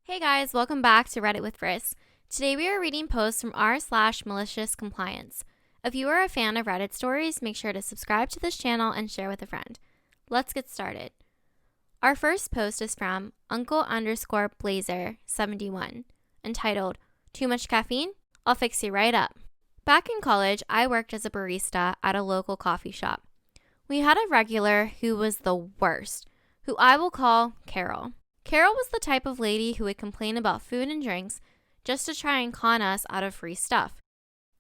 Hey guys, welcome back to Reddit with Friss. Today we are reading posts from r/MaliciousCompliance. If you are a fan of Reddit stories, make sure to subscribe to this channel and share with a friend. Let's get started. Our first post is from Uncle_Blazer71, entitled, Too Much Caffeine? I'll fix you right up. Back in college, I worked as a barista at a local coffee shop. We had a regular who was the worst, who I will call Carol. Carol was the type of lady who would complain about food and drinks just to try and con us out of free stuff.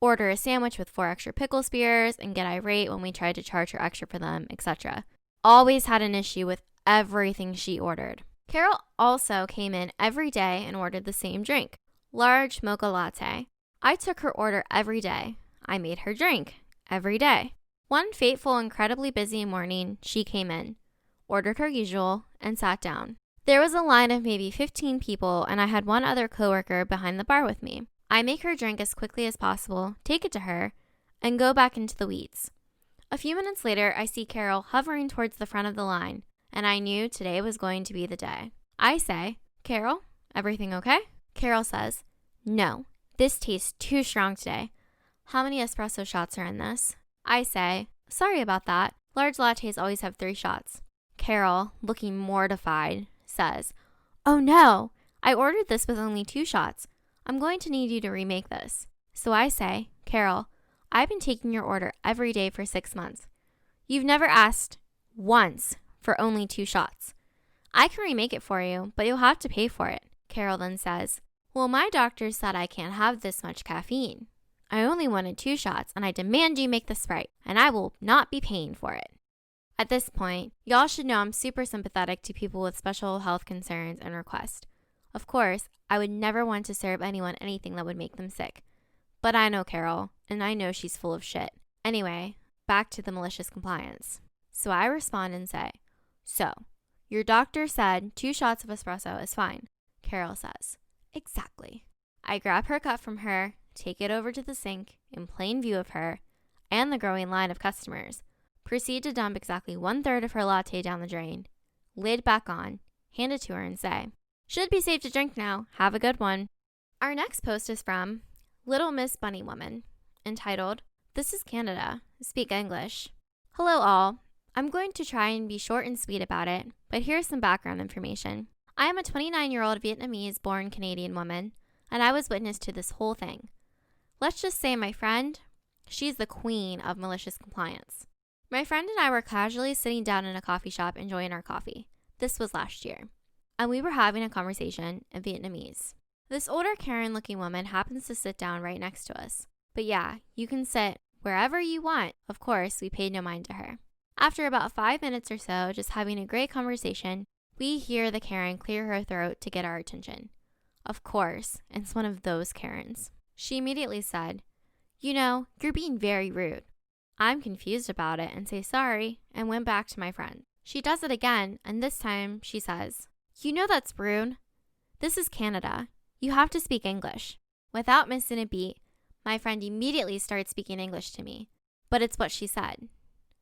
Order a sandwich with 4 extra pickle spears and get irate when we tried to charge her extra for them, etc. Always had an issue with everything she ordered. Carol also came in every day and ordered the same drink, large mocha latte. I took her order every day. I made her drink every day. One fateful, incredibly busy morning, she came in, ordered her usual, and sat down. There was a line of maybe 15 people, and I had one other coworker behind the bar with me. I make her drink as quickly as possible, take it to her, and go back into the weeds. A few minutes later, I see Carol hovering towards the front of the line, and I knew today was going to be the day. I say, Carol, everything okay? Carol says, no, this tastes too strong today. How many espresso shots are in this? I say, sorry about that. Large lattes always have 3 shots. Carol, looking mortified, says, oh no, I ordered this with only 2 shots. I'm going to need you to remake this. So I say, Carol, I've been taking your order every day for 6 months. You've never asked once for only 2 shots. I can remake it for you, but you'll have to pay for it. Carol then says, well, my doctor said I can't have this much caffeine. I only wanted 2 shots, and I demand you make this right, and I will not be paying for it. At this point, y'all should know I'm super sympathetic to people with special health concerns and requests. Of course, I would never want to serve anyone anything that would make them sick. But I know Carol, and I know she's full of shit. Anyway, back to the malicious compliance. So I respond and say, so, your doctor said 2 shots of espresso is fine. Carol says, exactly. I grab her cup from her, take it over to the sink in plain view of her and the growing line of customers. Proceed to dump exactly 1/3 of her latte down the drain, lid back on, hand it to her and say, should be safe to drink now, have a good one. Our next post is from Little Miss Bunny Woman, entitled, This is Canada, Speak English. Hello all, I'm going to try and be short and sweet about it, but here's some background information. I am a 29-year-old Vietnamese-born Canadian woman, and I was witness to this whole thing. Let's just say my friend, she's the queen of malicious compliance. My friend and I were casually sitting down in a coffee shop enjoying our coffee. This was last year. And we were having a conversation in Vietnamese. This older Karen-looking woman happens to sit down right next to us. But yeah, you can sit wherever you want. Of course, we paid no mind to her. After about 5 minutes or so, just having a great conversation, we hear the Karen clear her throat to get our attention. Of course, it's one of those Karens. She immediately said, you know, you're being very rude. I'm confused about it and say sorry and went back to my friend. She does it again, and this time she says, you know that's rude. This is Canada. You have to speak English. Without missing a beat, my friend immediately started speaking English to me. But it's what she said.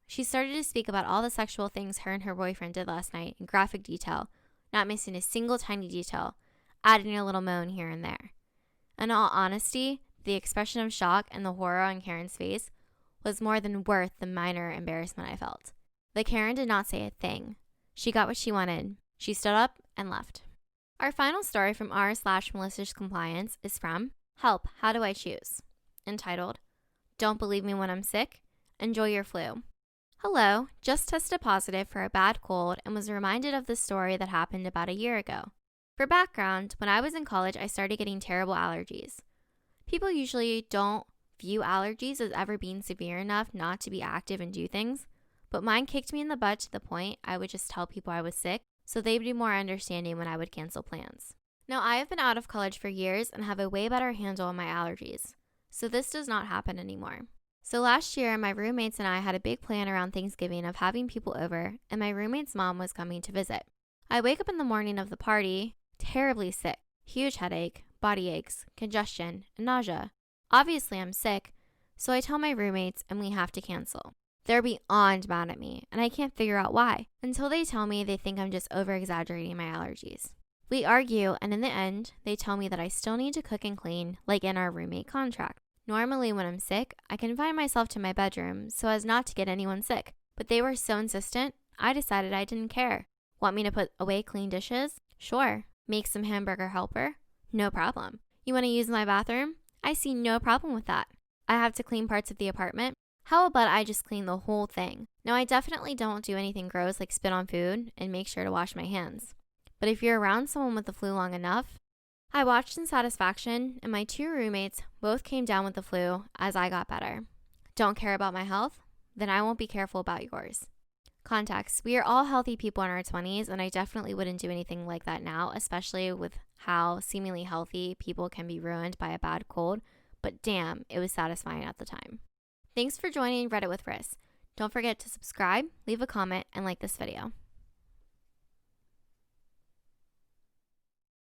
She started to speak about all the sexual things her and her boyfriend did last night in graphic detail, not missing a single tiny detail, adding a little moan here and there. In all honesty, the expression of shock and the horror on Karen's face was more than worth the minor embarrassment I felt. The Karen did not say a thing. She got what she wanted. She stood up and left. Our final story from r/MaliciousCompliance is from Help, How Do I Choose? Entitled, Don't Believe Me When I'm Sick? Enjoy Your Flu. Hello, just tested positive for a bad cold and was reminded of the story that happened about a year ago. For background, when I was in college, I started getting terrible allergies. People usually don't view allergies as ever being severe enough not to be active and do things, but mine kicked me in the butt to the point I would just tell people I was sick so they'd be more understanding when I would cancel plans. Now, I have been out of college for years and have a way better handle on my allergies, so this does not happen anymore. So last year, my roommates and I had a big plan around Thanksgiving of having people over, and my roommate's mom was coming to visit. I wake up in the morning of the party, terribly sick, huge headache, body aches, congestion, and nausea. Obviously, I'm sick, so I tell my roommates and we have to cancel. They're beyond mad at me, and I can't figure out why, until they tell me they think I'm just over-exaggerating my allergies. We argue, and in the end, they tell me that I still need to cook and clean, like in our roommate contract. Normally, when I'm sick, I confine myself to my bedroom so as not to get anyone sick. But they were so insistent, I decided I didn't care. Want me to put away clean dishes? Sure. Make some hamburger helper? No problem. You want to use my bathroom? I see no problem with that. I have to clean parts of the apartment? How about I just clean the whole thing? Now, I definitely don't do anything gross like spit on food and make sure to wash my hands. But if you're around someone with the flu long enough, I watched in satisfaction, and my 2 roommates both came down with the flu as I got better. Don't care about my health? Then I won't be careful about yours. Context: we are all healthy people in our 20s, and I definitely wouldn't do anything like that now, especially with how seemingly healthy people can be ruined by a bad cold. But damn, it was satisfying at the time. Thanks for joining Reddit with Riss. Don't forget to subscribe, leave a comment, and like this video.